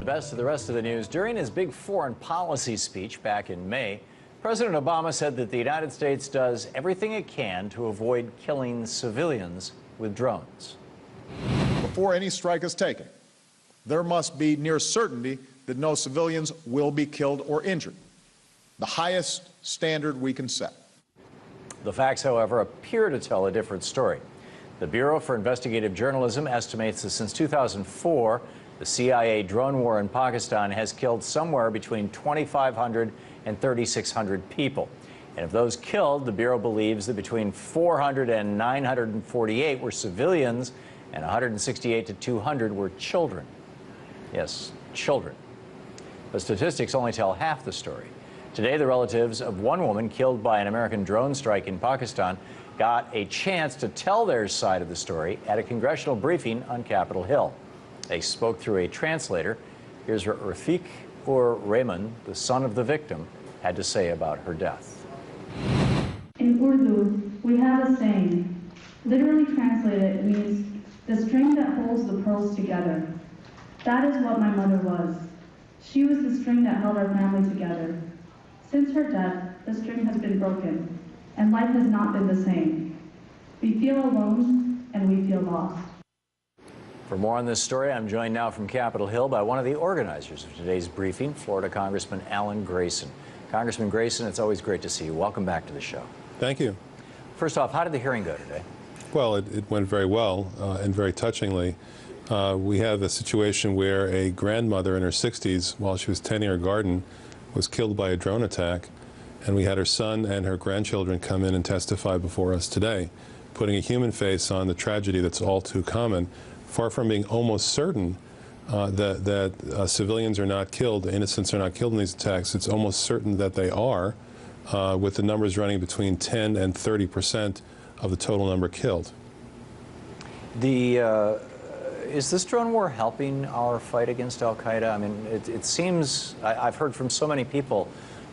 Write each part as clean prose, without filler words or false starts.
best of the rest of the news. During his big foreign policy speech back in May, President Obama said that the United States does everything it can to avoid killing civilians with drones. Before any strike is taken, there must be near certainty that no civilians will be killed or injured, the highest standard we can set. The facts, however, appear to tell a different story. The Bureau for Investigative Journalism estimates that since 2004, the CIA drone war in Pakistan has killed somewhere between 2,500 and 3,600 people. And of those killed, the Bureau believes that between 400 and 948 were civilians and 168 to 200 were children. Yes, children. But statistics only tell half the story. Today, the relatives of one woman killed by an American drone strike in Pakistan got a chance to tell their side of the story at a congressional briefing on Capitol Hill. They spoke through a translator. Here's what Rafiq or Raymond, the son of the victim, had to say about her death. In Urdu, we have a saying. Literally translated, it means the string that holds the pearls together. That is what my mother was. She was the string that held our family together. Since her death, the string has been broken, and life has not been the same. We feel alone, and we feel lost. For more on this story, I'm joined now from Capitol Hill by one of the organizers of today's briefing, Florida Congressman Alan Grayson. Congressman Grayson, it's always great to see you. Welcome back to the show. Thank you. First off, how did the hearing go today? Well, it went very well and very touchingly. We have a situation where a grandmother in her 60s, while she was tending her garden, was killed by a drone attack, and we had her son and her grandchildren come in and testify before us today, putting a human face on the tragedy that's all too common. Far from being almost certain that civilians are not killed, innocents are not killed in these attacks, it's almost certain that they are, with the numbers running between 10 and 30% of the total number killed. Is this drone war helping our fight against Al-Qaeda? I mean, it seems, I've heard from so many people,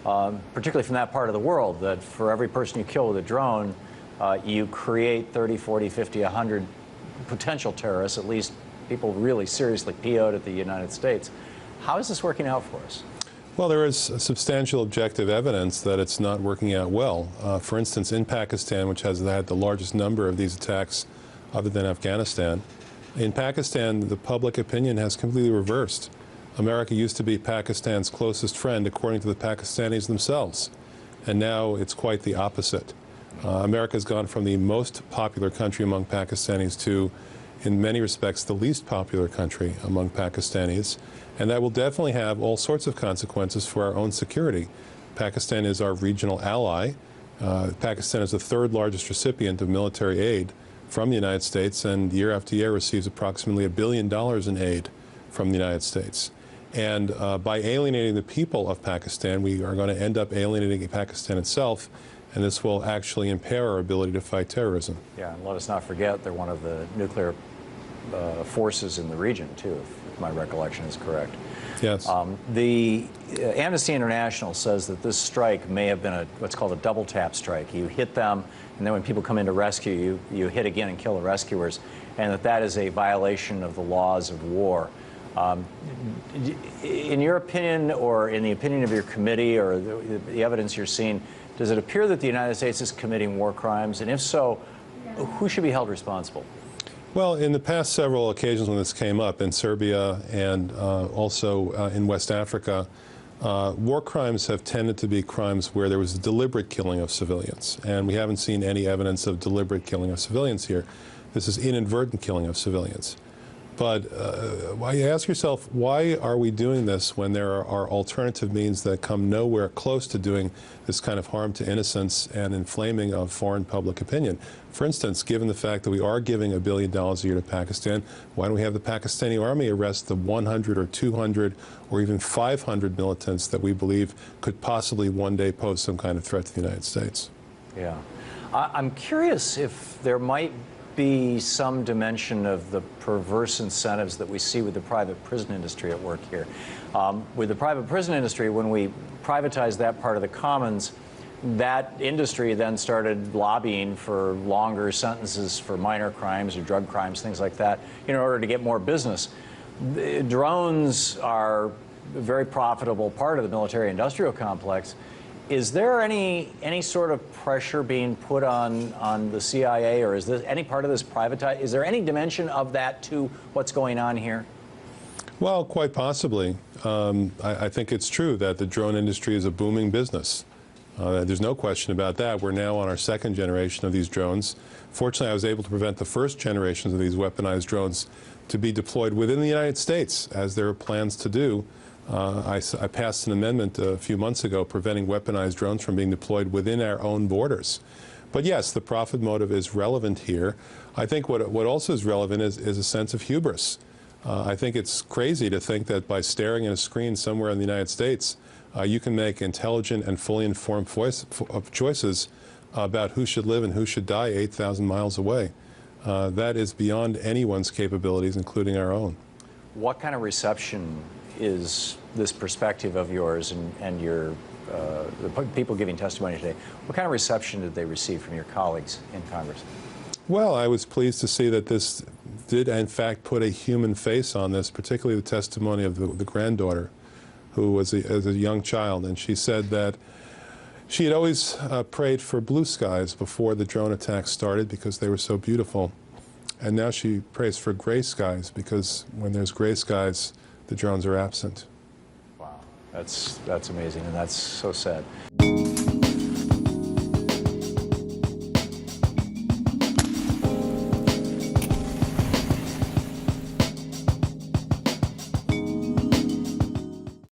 particularly from that part of the world, that for every person you kill with a drone, you create 30, 40, 50, 100 potential terrorists, at least people really seriously PO'd at the United States. How is this working out for us? Well, there is substantial objective evidence that it's not working out well. For instance, in Pakistan, which has had the largest number of these attacks other than Afghanistan, in Pakistan, the public opinion has completely reversed. America used to be Pakistan's closest friend, according to the Pakistanis themselves, and now it's quite the opposite. America has gone from the most popular country among Pakistanis to, in many respects, the least popular country among Pakistanis, and that will definitely have all sorts of consequences for our own security. Pakistan is our regional ally. Pakistan is the third largest recipient of military aid from the United States, and year after year receives approximately $1 billion in aid from the United States. And by alienating the people of Pakistan, we are going to end up alienating Pakistan itself, and this will actually impair our ability to fight terrorism. Yeah, and let us not forget they're one of the nuclear forces in the region, too, if my recollection is correct. Yes. The Amnesty International says that this strike may have been what's called a double tap strike. You hit them, and then when people come in to rescue you, you hit again and kill the rescuers, and that is a violation of the laws of war. In your opinion, or in the opinion of your committee, or the evidence you're seeing, does it appear that the United States is committing war crimes? And if so, who should be held responsible? Well, in the past several occasions when this came up, in Serbia and also in West Africa, war crimes have tended to be crimes where there was a deliberate killing of civilians. And we haven't seen any evidence of deliberate killing of civilians here. This is inadvertent killing of civilians. But you ask yourself, why are we doing this when there are alternative means that come nowhere close to doing this kind of harm to innocence and inflaming of foreign public opinion? For instance, given the fact that we are giving $1 billion a year to Pakistan, why don't we have the Pakistani army arrest the 100 or 200 or even 500 militants that we believe could possibly one day pose some kind of threat to the United States? Yeah. I'm curious if there might be some dimension of the perverse incentives that we see with the private prison industry at work here. With the private prison industry, when we privatized that part of the commons, that industry then started lobbying for longer sentences for minor crimes or drug crimes, things like that, in order to get more business. Drones are a very profitable part of the military-industrial complex. Is there any sort of pressure being put on the CIA, or is this any part of this privatized? Is there any dimension of that to what's going on here? Well, quite possibly. I think it's true that the drone industry is a booming business. There's no question about that. We're now on our second generation of these drones. Fortunately, I was able to prevent the first generations of these weaponized drones to be deployed within the United States, as there are plans to do. I passed an amendment a few months ago preventing weaponized drones from being deployed within our own borders. But yes, the profit motive is relevant here. I think what also is relevant is a sense of hubris. I think it's crazy to think that by staring at a screen somewhere in the United States, you can make intelligent and fully informed choices about who should live and who should die 8,000 miles away. That is beyond anyone's capabilities, including our own. What kind of reception is this perspective of yours and your the people giving testimony today? What kind of reception did they receive from your colleagues in Congress? Well, I was pleased to see that this did, in fact, put a human face on this, particularly the testimony of the granddaughter, who was as a young child, and she said that she had always prayed for blue skies before the drone attacks started because they were so beautiful. And now she prays for gray skies because when there's gray skies, the drones are absent. Wow, that's amazing, and that's so sad.